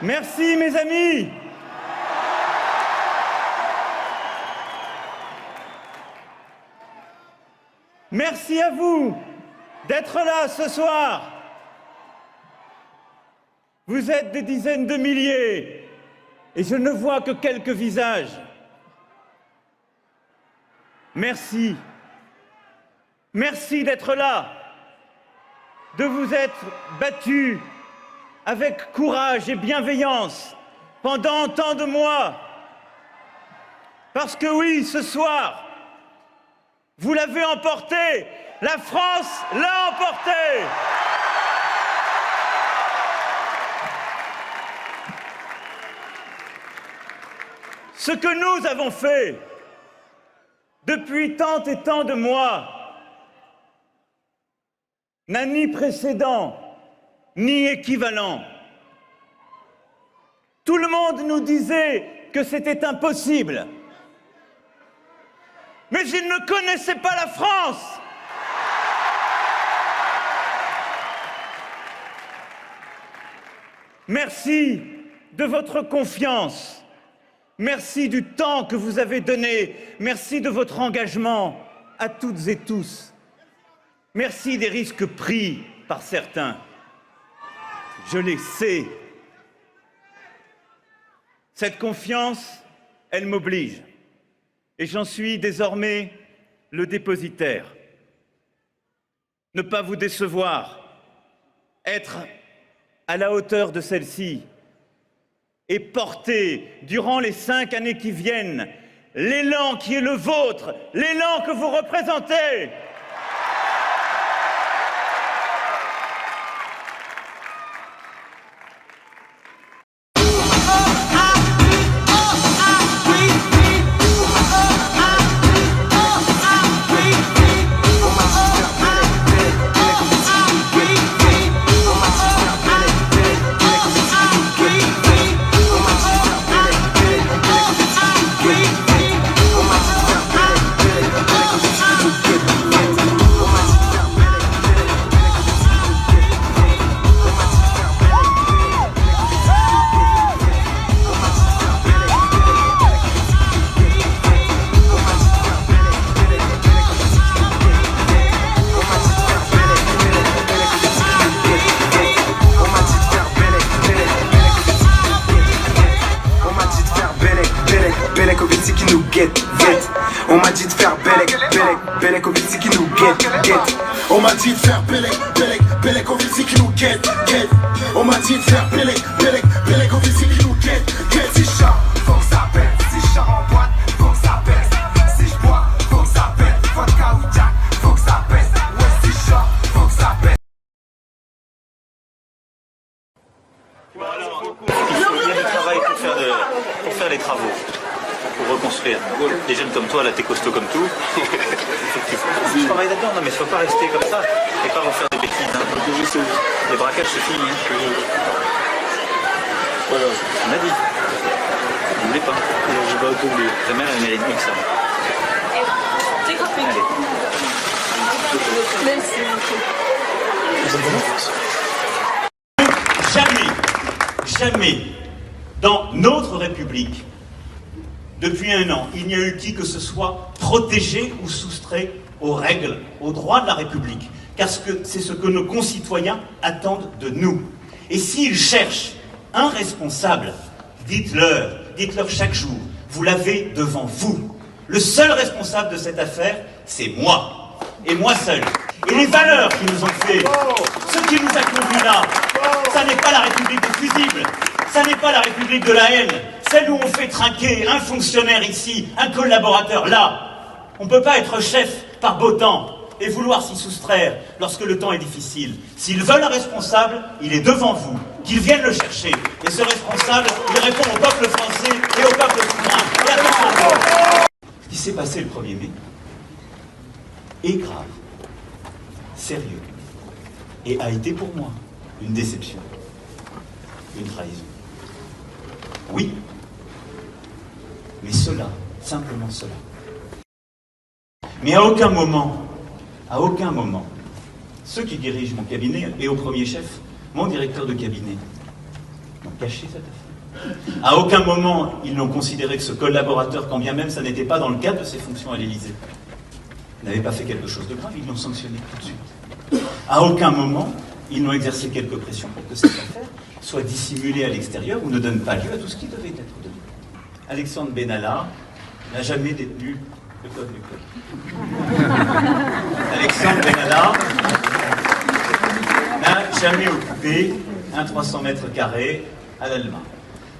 Merci mes amis. Merci à vous d'être là ce soir. Vous êtes des dizaines de milliers et je ne vois que quelques visages. Merci. Merci d'être là, de vous être battus avec courage et bienveillance pendant tant de mois. Parce que oui, ce soir, vous l'avez emporté, la France l'a emporté. Ce que nous avons fait depuis tant et tant de mois n'a ni précédent, ni équivalent. Tout le monde nous disait que c'était impossible. Mais ils ne connaissaient pas la France. Merci de votre confiance. Merci du temps que vous avez donné. Merci de votre engagement à toutes et tous. Merci des risques pris par certains. Je les sais. Cette confiance, elle m'oblige. Et j'en suis désormais le dépositaire. Ne pas vous décevoir, être à la hauteur de celle-ci et porter, durant les 5 années qui viennent, l'élan qui est le vôtre, l'élan que vous représentez. On m'a dit de faire Belek, Belek, Belek au Vitsi qui nous guette, guette. On m'a dit de faire Belek, Belek, Belek au Vitsi qui nous guette, guette. On m'a dit de faire Belek, Belek, Belek au Vitsi qui nous guette, guette. Si chat, faut que ça pète. Si je en boîte, faut que ça pète. Si je bois, faut que ça pète. Vodka ou Jack, faut que ça pète. Ouais, si chat, faut que ça pète. Il y a du travail pour faire les travaux. Pour reconstruire. Des jeunes comme toi, là, t'es costaud comme tout. Il faut que tu travailles là-dedans, non mais il faut pas rester comme ça et pas refaire des bêtises. Hein. Les braquages, c'est fini. Hein. Voilà. On m'a dit. On voulait pas. J'ai pas oublié. Ta mère, elle mérite mieux que ça. Allez. Jamais, dans notre République, depuis 1 an, il n'y a eu qui que ce soit protégé ou soustrait aux règles, aux droits de la République. Car c'est ce que nos concitoyens attendent de nous. Et s'ils cherchent un responsable, dites-leur chaque jour, vous l'avez devant vous. Le seul responsable de cette affaire, c'est moi. Et moi seul. Et les valeurs qui nous ont fait, ce qui nous a conduits là, ça n'est pas la République des fusibles, ça n'est pas la République de la haine, celle où on fait trinquer un fonctionnaire ici, un collaborateur là. On ne peut pas être chef par beau temps et vouloir s'y soustraire lorsque le temps est difficile. S'ils veulent un responsable, il est devant vous, qu'ils viennent le chercher. Et ce responsable, il répond au peuple français et au peuple souverain. Et attention encore. Ce qui s'est passé le 1er mai est grave, sérieux, et a été pour moi une déception, une trahison. Oui, mais cela, simplement cela. Mais à aucun moment, ceux qui dirigent mon cabinet, et au premier chef, mon directeur de cabinet, Ils ont caché cette affaire. À aucun moment, ils n'ont considéré que ce collaborateur, quand bien même ça n'était pas dans le cadre de ses fonctions à l'Élysée, n'avait pas fait quelque chose de grave, ils l'ont sanctionné tout de suite. À aucun moment, ils n'ont exercé quelque pression pour que cette affaire soit dissimulée à l'extérieur ou ne donne pas lieu à tout ce qui devait être donné. Alexandre Benalla n'a jamais détenu le code du code. Alexandre Benalla n'a jamais occupé un 300 mètres carrés à l'Allemagne.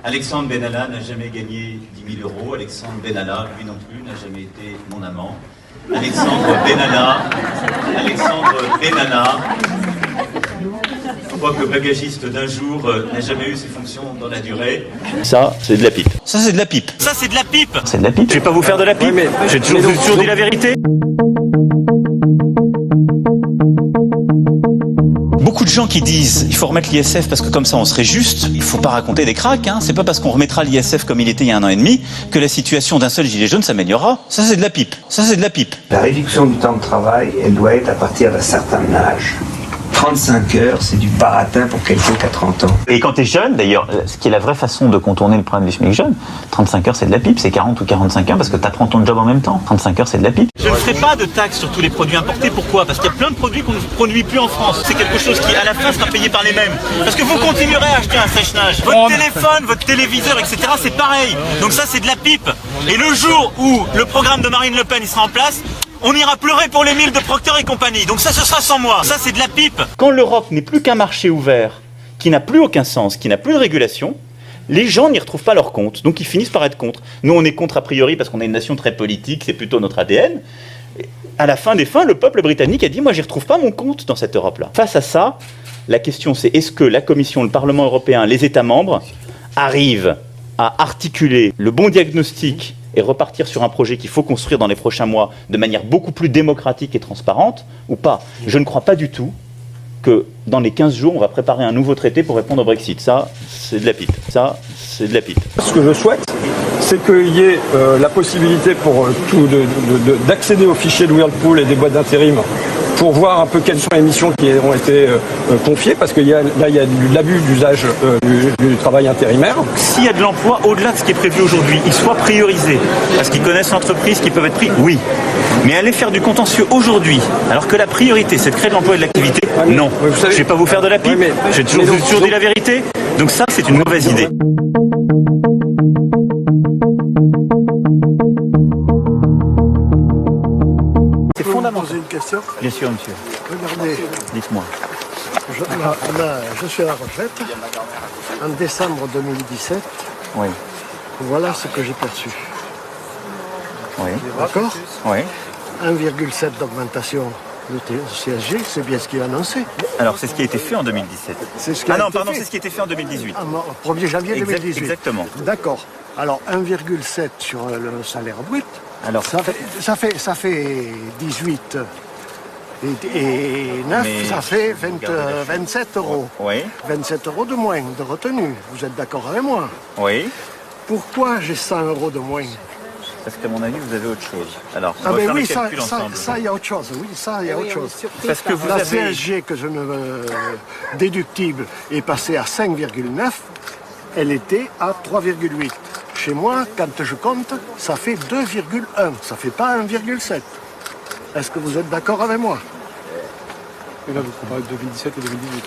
Alexandre Benalla n'a jamais gagné 10 000 euros. Alexandre Benalla, lui non plus, n'a jamais été mon amant. Alexandre Benalla, quoique bagagiste d'un jour, n'a jamais eu ses fonctions dans la durée. Ça, c'est de la pipe. Ça, c'est de la pipe. Ça, c'est de la pipe. C'est de la pipe. Je vais pas vous faire de la pipe. Ouais, j'ai toujours dit la vérité. Beaucoup de gens qui disent il faut remettre l'ISF parce que comme ça on serait juste, il faut pas raconter des cracks, hein. C'est pas parce qu'on remettra l'ISF comme il était il y a 1 an et demi que la situation d'un seul gilet jaune s'améliorera. Ça c'est de la pipe. Ça c'est de la pipe. La réduction du temps de travail, elle doit être à partir d'un certain âge. 35 heures, c'est du baratin pour quelqu'un qui a 30 ans. Et quand tu es jeune, d'ailleurs, ce qui est la vraie façon de contourner le problème du SMIC jeune, 35 heures c'est de la pipe, c'est 40 ou 45 heures parce que tu apprends ton job en même temps. 35 heures c'est de la pipe. Je ne ferai pas de taxes sur tous les produits importés, pourquoi? Parce qu'il y a plein de produits qu'on ne produit plus en France. C'est quelque chose qui à la fin sera payé par les mêmes. Parce que vous continuerez à acheter un sèche-linge. Votre téléphone, votre téléviseur, etc. c'est pareil. Donc ça c'est de la pipe. Et le jour où le programme de Marine Le Pen il sera en place, on ira pleurer pour les milles de Procter et compagnie. Donc ça, ce sera sans moi. Ça, c'est de la pipe. Quand l'Europe n'est plus qu'un marché ouvert, qui n'a plus aucun sens, qui n'a plus de régulation, les gens n'y retrouvent pas leur compte. Donc ils finissent par être contre. Nous, on est contre a priori parce qu'on est une nation très politique, c'est plutôt notre ADN. À la fin des fins, le peuple britannique a dit « Moi, j'y retrouve pas mon compte dans cette Europe-là ». Face à ça, la question c'est est-ce que la Commission, le Parlement européen, les États membres arrivent à articuler le bon diagnostic et repartir sur un projet qu'il faut construire dans les prochains mois de manière beaucoup plus démocratique et transparente, ou pas. Je ne crois pas du tout que dans les 15 jours, on va préparer un nouveau traité pour répondre au Brexit. Ça, c'est de la pipe. Ça, c'est de la pipe. Ce que je souhaite, c'est qu'il y ait la possibilité pour d'accéder aux fichiers de Whirlpool et des boîtes d'intérim pour voir un peu quelles sont les missions qui ont été confiées, parce qu'il y a de l'abus d'usage du travail intérimaire. S'il y a de l'emploi au-delà de ce qui est prévu aujourd'hui, ils soient priorisés, parce qu'ils connaissent l'entreprise, qu'ils peuvent être pris, oui. Mais aller faire du contentieux aujourd'hui, alors que la priorité c'est de créer de l'emploi et de l'activité, non. Vous savez, je ne vais pas vous faire de la pipe, j'ai toujours dit la vérité. Donc ça, c'est une mauvaise idée. C'est fondamental. Poser une question. Bien sûr, monsieur. Regardez, Dites-moi. je suis à la retraite. En décembre 2017, Oui. voilà ce que j'ai perçu. Oui. D'accord? Oui. 1,7 d'augmentation de CSG, c'est bien ce qu'il a annoncé. Alors, c'est ce qui a été fait en 2017. C'est ce qui a été fait. C'est ce qui a été fait en 2018. Au 1er janvier 2018. Exactement. D'accord. Alors, 1,7 sur le salaire brut, Alors, ça fait 18 et 9, Mais ça fait regardez la 27 euros. Oui. 27 euros de moins de retenue. Vous êtes d'accord avec moi? Oui. Pourquoi j'ai 100 euros de moins? Parce qu'à mon avis, vous avez autre chose. Alors, on Ah va ben faire oui, le calcul ensemble. ça, il y a autre chose. Oui, ça, il y a autre chose. Parce que vous La avez... CSG que je ne déductible est passée à 5,9, elle était à 3,8. Chez moi, quand je compte, ça fait 2,1. Ça fait pas 1,7. Est-ce que vous êtes d'accord avec moi? Et là, vous comparez 2017 et 2018.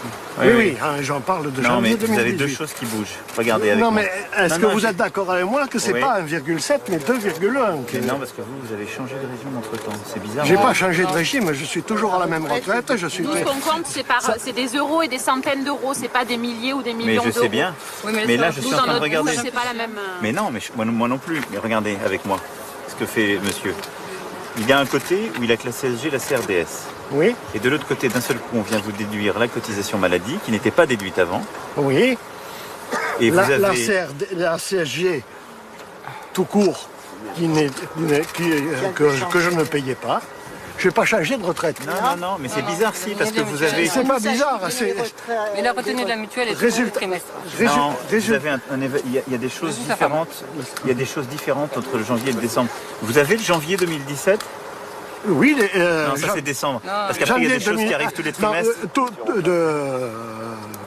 Oui, hein, j'en parle de Non, janvier mais 2018. vous avez deux choses qui bougent. Regardez avec Non, moi. mais est-ce que vous êtes d'accord avec moi que c'est Oui. pas 1,7 mais 2,1? Mais non, parce que vous avez changé de régime entre-temps. C'est bizarre. J'ai pas changé de régime, je suis toujours à la même retraite, je suis... Nous, ce qu'on compte, c'est des euros et des centaines d'euros, c'est pas des milliers ou des Mais millions d'euros. je sais bien. Mais là, je suis en train de regarder. C'est pas la même... Mais non, mais moi non plus. Mais regardez avec moi ce que fait monsieur. Il y a un côté où il a que la CSG, la CRDS. Oui, Et de l'autre côté, d'un seul coup, on vient vous déduire la cotisation maladie, qui n'était pas déduite avant. oui. Et vous avez... La CSG, tout court, que je ne payais pas. Je n'ai pas changé de retraite. Non, mais c'est bizarre si, parce que vous avez... C'est pas bizarre, c'est... Mais la retenue de la mutuelle est Résultat- sur le trimestre. Non, vous avez il y a des choses différentes. Il y a des choses différentes entre le janvier et le décembre. Vous avez le janvier 2017 Oui, Non, ça c'est décembre. Parce qu'après, il y a des choses qui arrivent tous les trimestres.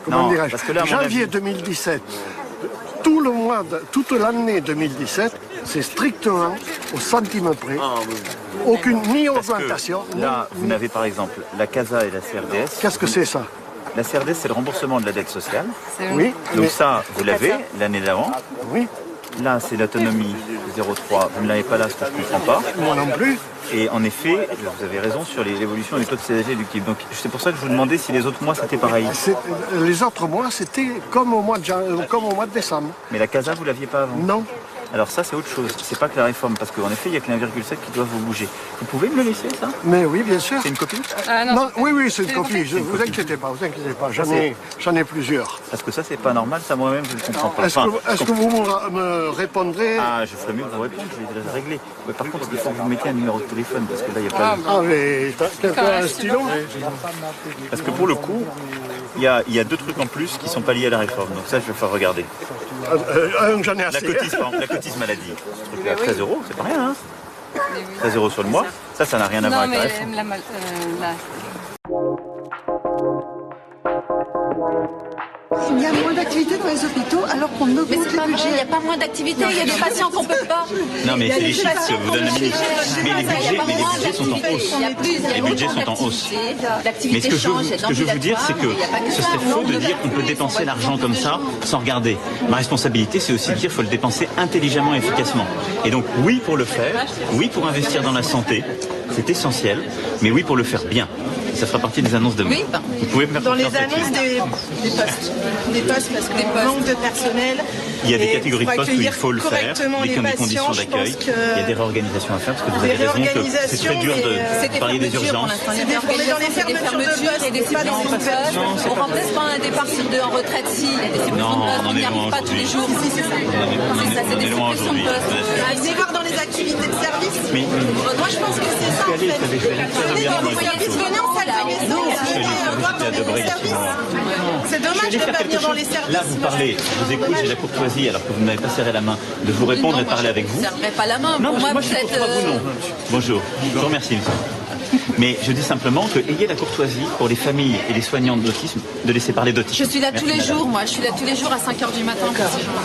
Comment Non, dirais-je, parce que là, à mon janvier avis- 2017, toute l'année 2017, c'est strictement au centime près. Aucune ni Parce que augmentation. là, vous n'avez par exemple la CASA et la CRDS. Qu'est-ce que c'est ça? La CRDS, c'est le remboursement de la dette sociale. Oui, Donc ça, vous l'avez l'année d'avant. oui, Là, c'est l'autonomie 0,3. Vous ne l'avez pas là, ce que je ne comprends pas. moi non plus. Et en effet, vous avez raison sur l'évolution du taux de CSG déductible. Donc c'est pour ça que je vous demandais si les autres mois c'était pareil. Les autres mois, c'était comme au mois de décembre. Mais la CASA, vous l'aviez pas avant. Non. Alors ça, c'est autre chose. C'est pas que la réforme, parce qu'en effet, il n'y a que l'1,7 qui doit vous bouger. Vous pouvez me le laisser, ça? Mais oui, bien sûr. C'est une copie? Non, oui, c'est une copie. Vous inquiétez pas. J'en ai plusieurs. Parce que ça, c'est pas normal. Ça, moi-même, je ne comprends pas. Est-ce que vous me répondrez? Ah, je ferais mieux que vous répondre. Je vais les régler. Mais par contre, il faut que vous mettiez un numéro de téléphone, parce que là, il n'y a pas... Ah, mais t'as un stylo? Parce que pour le coup, il y a deux trucs en plus qui sont pas liés à la réforme. Donc ça, je vais faire regarder. J'en ai La assez. cotise, par exemple, la cotise maladie. Ce truc-là, 13 €, c'est pas rien, hein? 13 € sur le mois. Ça n'a rien à voir Non, avec la mais réforme. Il y a moins d'activités dans les hôpitaux alors qu'on augmente Mais c'est les pas vrai, il n'y budgets. a pas moins d'activités, il y a des patients qu'on ne peut pas. Non, mais c'est les chiffres que vous donnez. Mais les budgets sont en hausse. Les budgets sont en hausse. Mais L'activité change, ce que je veux vous dire, c'est que ce serait faux de dire qu'on peut dépenser l'argent comme ça sans regarder. Ma responsabilité, c'est aussi de dire qu'il faut le dépenser intelligemment et efficacement. Et donc, oui pour le faire, oui pour investir dans la santé, c'est essentiel, mais oui pour le faire bien. Ça fera partie des annonces demain. Oui, Vous pouvez me faire Dans les confiance annonces là-dessus. des postes parce qu'on manque de personnel. Il y a des Et catégories de pour postes où il accueillir faut le faire, correctement mais les qui ont des patients, conditions je d'accueil. pense que Il y a des réorganisations à faire, parce que vous des avez raison que c'est réorganisations, très dur mais, de parler des urgences. C'est des fermetures de postes, et des pas des suppressions de postes. On remplace pas un départ en retraite si, il y a des suppressions de postes, on n'y arrive pas tous les jours. C'est ça, c'est des suppressions de postes. Allez voir dans les activités de service. Mais Moi, je pense que c'est ça, en fait. Venez dans les services, venez en salle de naissance, venez voir dans les services. C'est dommage de ne pas venir dans les services. Là, vous parlez, je vous écoute, j'ai la courtoisie, alors que vous ne m'avez pas serré la main, de vous répondre et de parler avec vous. Je ne serrerai pas la main. Non, Pour parce que moi, moi, vous je suis êtes... courtois, vous non. Bonjour, je vous remercie, monsieur. Mais je dis simplement que ayez la courtoisie pour les familles et les soignants d'autisme de laisser parler d'autisme. Je suis là tous les jours, moi. Je suis là tous les jours à 5 h du matin pour ces gens-là.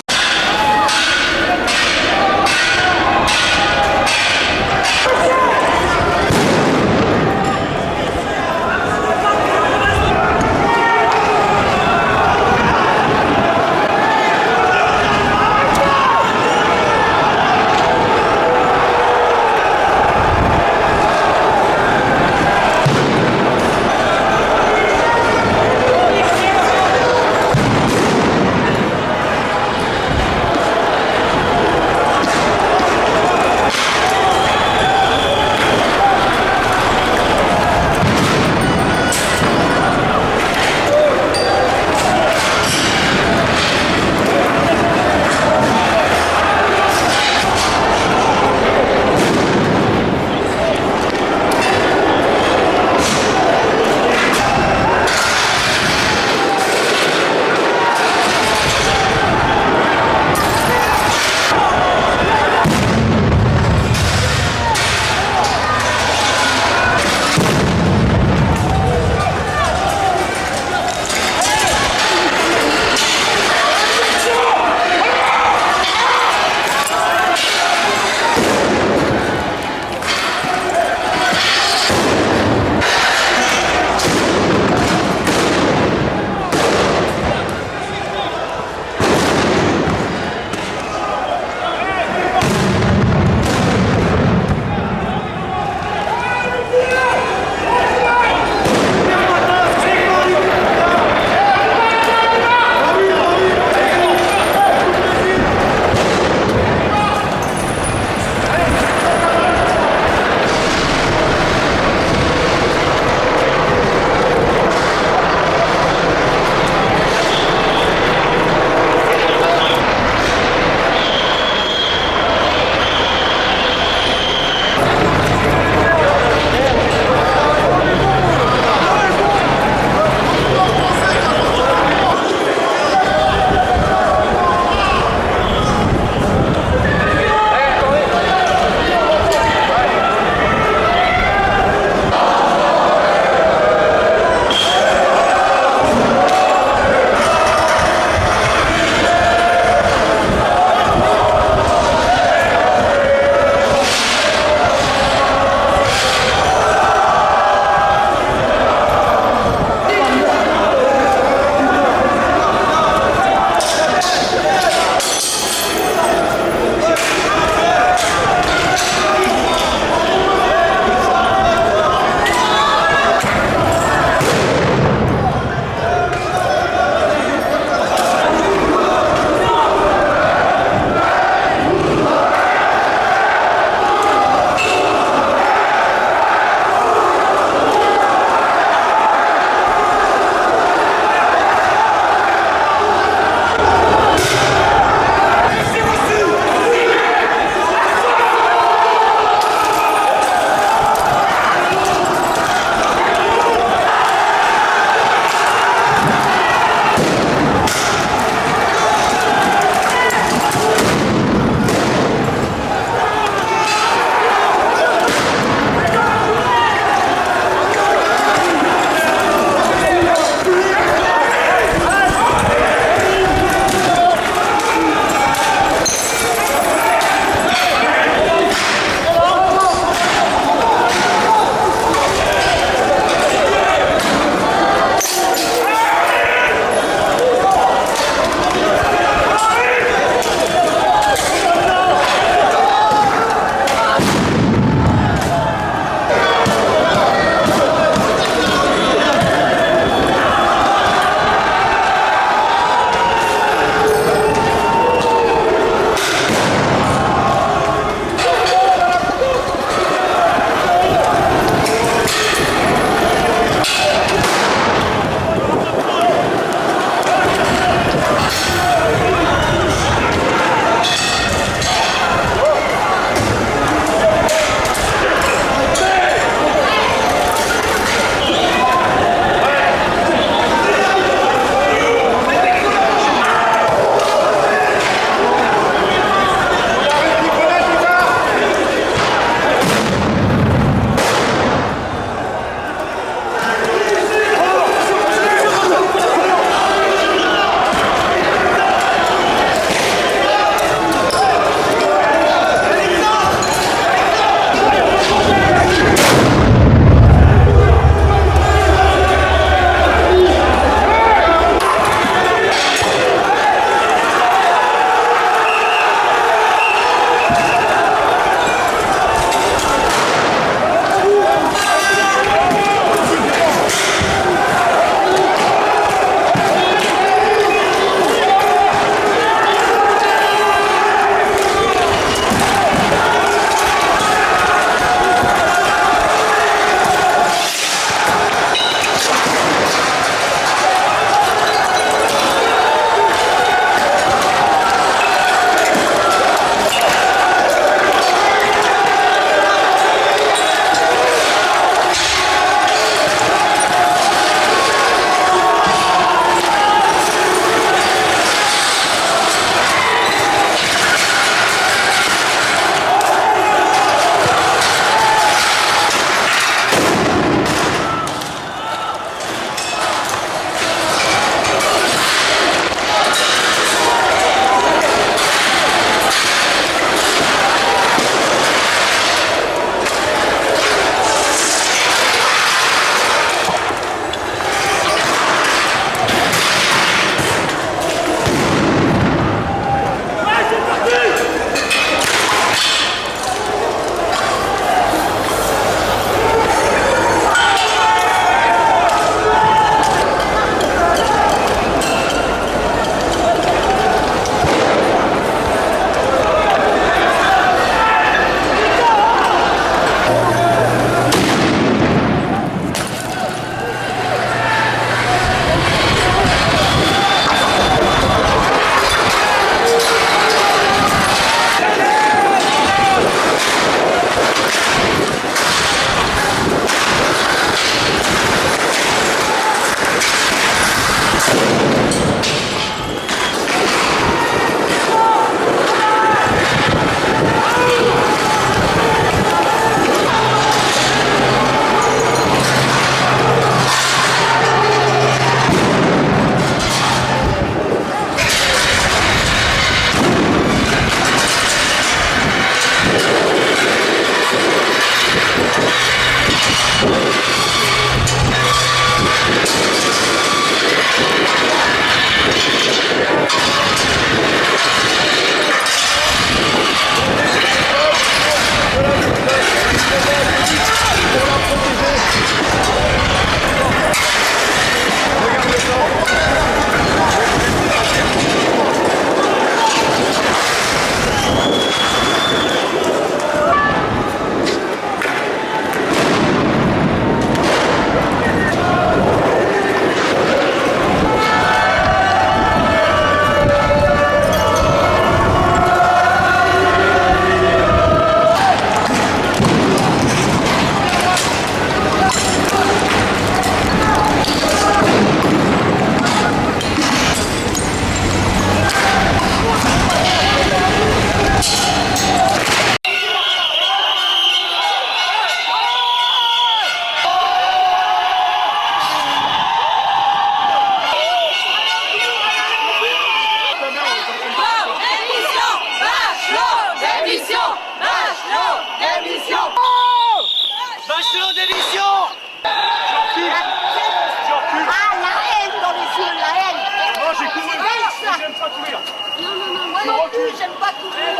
non plus, j'aime pas courir.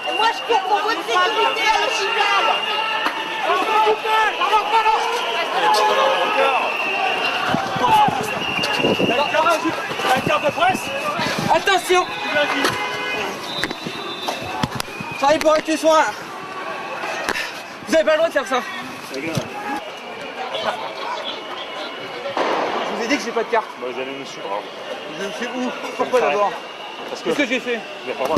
Et moi, je cours pour votre sécurité à l'hôpital. La carte de presse. Attention. J'arrive pour être soin. Vous avez pas le droit de faire ça. Je vous ai dit que j'ai pas de carte. Bah, vous allez monsieur. Je suis où? Pourquoi d'abord? Qu'est-ce que j'ai fait? Vous n'avez pas le droit.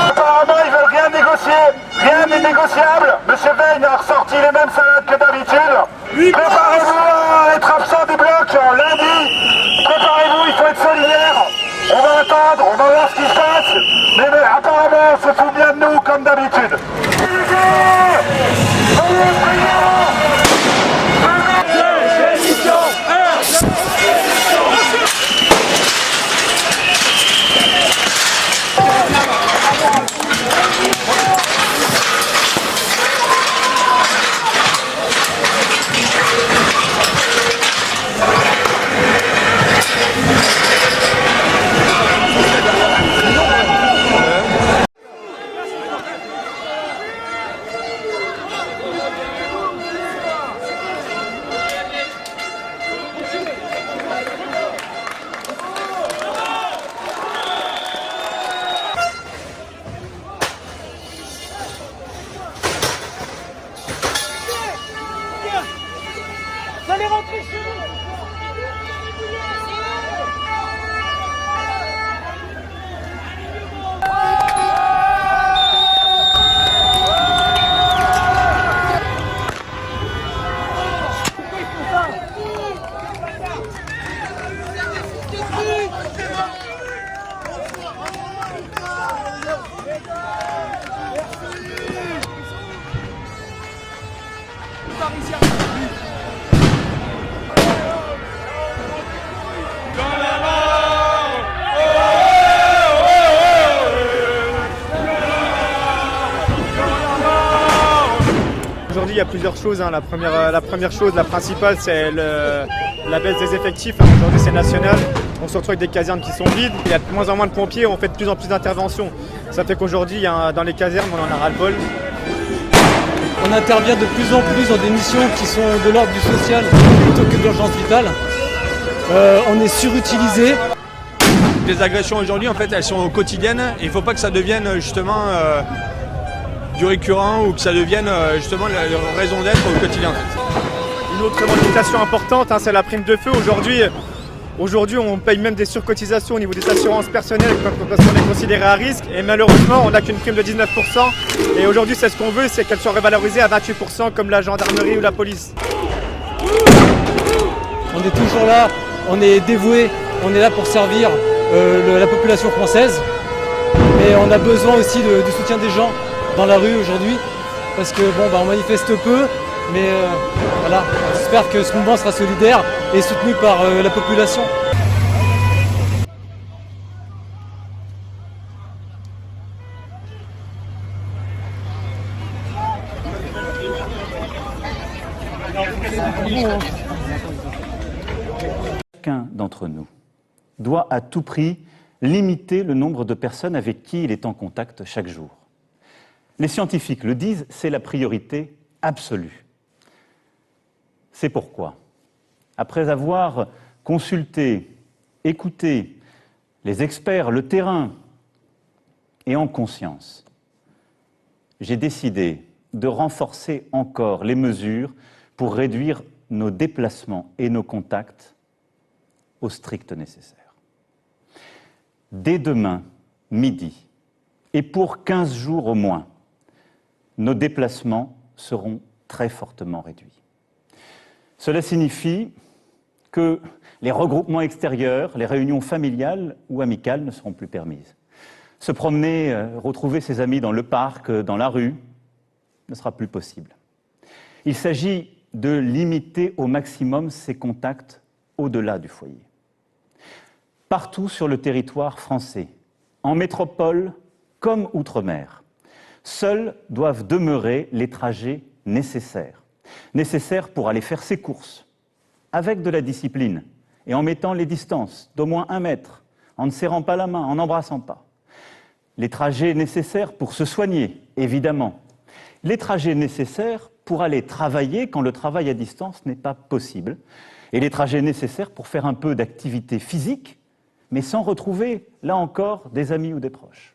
Apparemment, ils veulent rien négocier. Rien n'est négociable. Monsieur Veil a ressorti les mêmes salades que d'habitude. Préparez-vous à être absent des blocs lundi. Préparez-vous, il faut être solidaire. On va attendre, on va voir ce qui se passe. Mais apparemment, on se fout bien de nous comme d'habitude. Vous allez rentrer chez vous. Aujourd'hui, il y a plusieurs choses. La première chose, la principale, c'est la baisse des effectifs. Aujourd'hui, c'est national. On se retrouve avec des casernes qui sont vides. Il y a de moins en moins de pompiers. On fait de plus en plus d'interventions. Ça fait qu'aujourd'hui, dans les casernes, on en a ras-le-bol. On intervient de plus en plus dans des missions qui sont de l'ordre du social plutôt que de l'urgence vitale. On est surutilisé. Les agressions aujourd'hui, en fait, elles sont quotidiennes. Il ne faut pas que ça devienne justement du récurrent ou que ça devienne justement la raison d'être au quotidien. Une autre revendication importante, c'est la prime de feu. Aujourd'hui, on paye même des surcotisations au niveau des assurances personnelles parce qu'on est considéré à risque. Et malheureusement, on n'a qu'une prime de 19%. Et aujourd'hui, c'est ce qu'on veut, c'est qu'elle soit revalorisée à 28% comme la gendarmerie ou la police. On est toujours là, on est dévoué, on est là pour servir la population française. Mais on a besoin aussi du soutien des gens dans la rue aujourd'hui. Parce que on manifeste peu, mais voilà, j'espère que ce mouvement sera solidaire et soutenu par la population. Chacun d'entre nous doit à tout prix limiter le nombre de personnes avec qui il est en contact chaque jour. Les scientifiques le disent, c'est la priorité absolue. C'est pourquoi, après avoir consulté, écouté les experts, le terrain, et en conscience, j'ai décidé de renforcer encore les mesures pour réduire nos déplacements et nos contacts au strict nécessaire. Dès demain, midi, et pour 15 jours au moins, nos déplacements seront très fortement réduits. Cela signifie que les regroupements extérieurs, les réunions familiales ou amicales ne seront plus permises. Se promener, retrouver ses amis dans le parc, dans la rue, ne sera plus possible. Il s'agit de limiter au maximum ces contacts au-delà du foyer. partout sur le territoire français, en métropole comme outre-mer. Seuls doivent demeurer les trajets nécessaires. Nécessaires pour aller faire ses courses, avec de la discipline et en mettant les distances d'au moins 1 mètre, en ne serrant pas la main, en n'embrassant pas. Les trajets nécessaires pour se soigner, évidemment. Les trajets nécessaires pour aller travailler quand le travail à distance n'est pas possible. Et les trajets nécessaires pour faire un peu d'activité physique, mais sans retrouver, là encore, des amis ou des proches.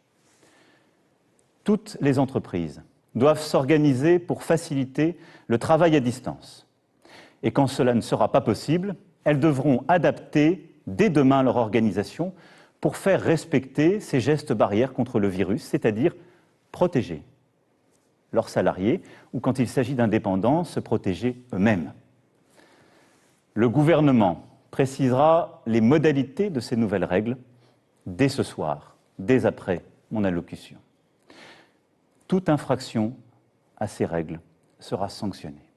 Toutes les entreprises doivent s'organiser pour faciliter le travail à distance. Et quand cela ne sera pas possible, elles devront adapter dès demain leur organisation pour faire respecter ces gestes barrières contre le virus, c'est-à-dire protéger leurs salariés ou, quand il s'agit d'indépendants, se protéger eux-mêmes. Le gouvernement précisera les modalités de ces nouvelles règles dès ce soir, dès après mon allocution. Toute infraction à ces règles sera sanctionnée.